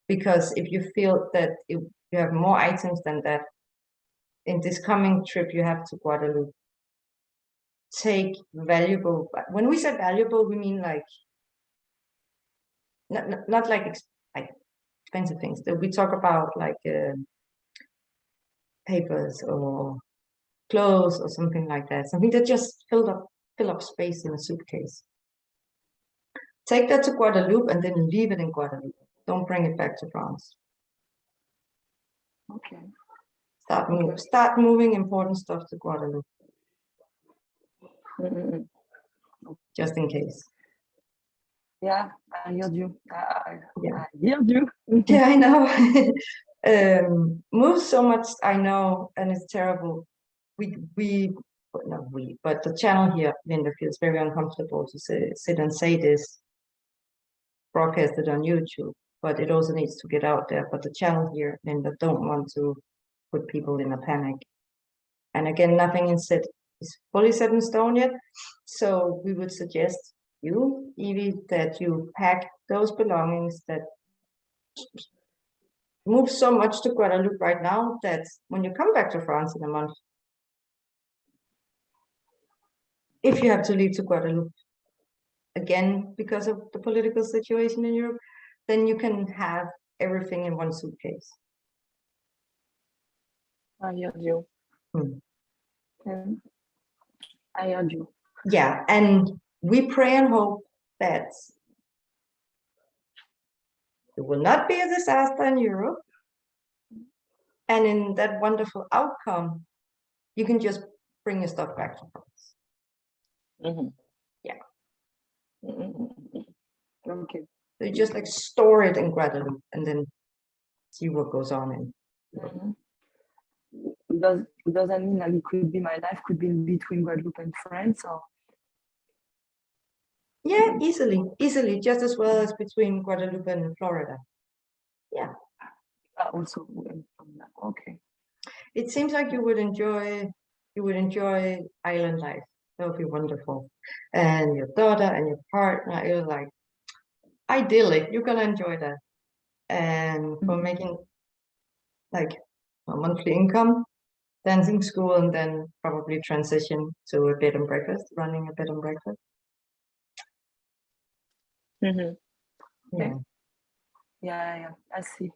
Because if you feel that you have more items than that, in this coming trip you have to Guadeloupe, take valuable, when we say valuable, we mean like, not like expensive things. We talk about like papers or clothes or something like that. Something that just fill up space in a suitcase. Take that to Guadeloupe and then leave it in Guadeloupe. Don't bring it back to France. Okay. Start moving important stuff to Guadeloupe. Just in case. Yeah, I heard you. I heard you. Yeah, I know. Move so much, I know, and it's terrible. But the channel here, Linda, feels very uncomfortable to sit and say this, broadcasted on YouTube, but it also needs to get out there. But the channel here, Linda, don't want to put people in a panic. And again, nothing is fully set in stone yet. So we would suggest you, Evee, that you pack those belongings, that move so much to Guadeloupe right now that when you come back to France in a month, if you have to leave to Guadeloupe again because of the political situation in Europe, then you can have everything in one suitcase. I heard you. I heard you. Yeah, and we pray and hope that it will not be a disaster in Europe. And in that wonderful outcome, you can just bring your stuff back to France. Yeah. Okay. So you just like store it in Guadeloupe and then see what goes on in. Does that mean like it could be my life could be in between Guadeloupe and France or? Yeah, easily, just as well as between Guadeloupe and Florida. Yeah. Also, okay. It seems like you would enjoy island life. That would be wonderful. And your daughter and your partner, it was like idyllic. You're gonna enjoy that. And for making like a monthly income, dancing school, and then probably transition to a bed and breakfast, running a bed and breakfast. Yeah. Yeah, I see.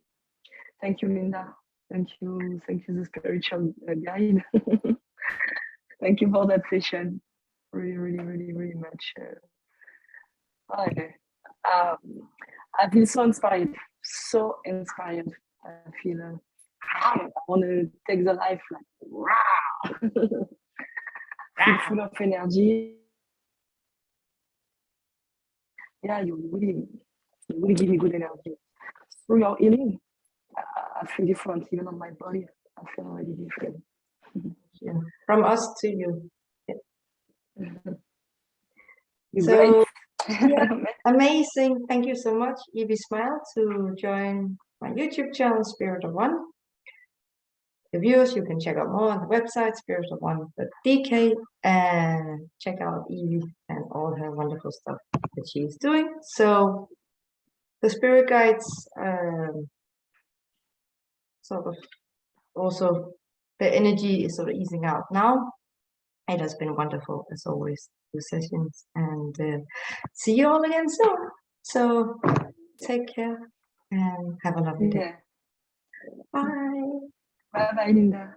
Thank you, Linda. Thank you, the spiritual guide. Thank you for that session. Really much. I feel so inspired. I feel I want to take the life like wow. Feel full of energy. Yeah, you really give me good energy. Through your healing, I feel different, even on my body. I feel already different. Yeah. From us to you. You're So, great. yeah, amazing. Thank you so much, Evee Smile, to join my YouTube channel, Spirit of One. The viewers, you can check out more on the website, spiritofone.dk, and check out Evee and all her wonderful stuff that she's doing. So, the spirit guides, sort of also the energy is sort of easing out now. It has been wonderful as always, 2 sessions, and see you all again soon. So take care and have a lovely day. Yeah. Bye. Bye, Linda.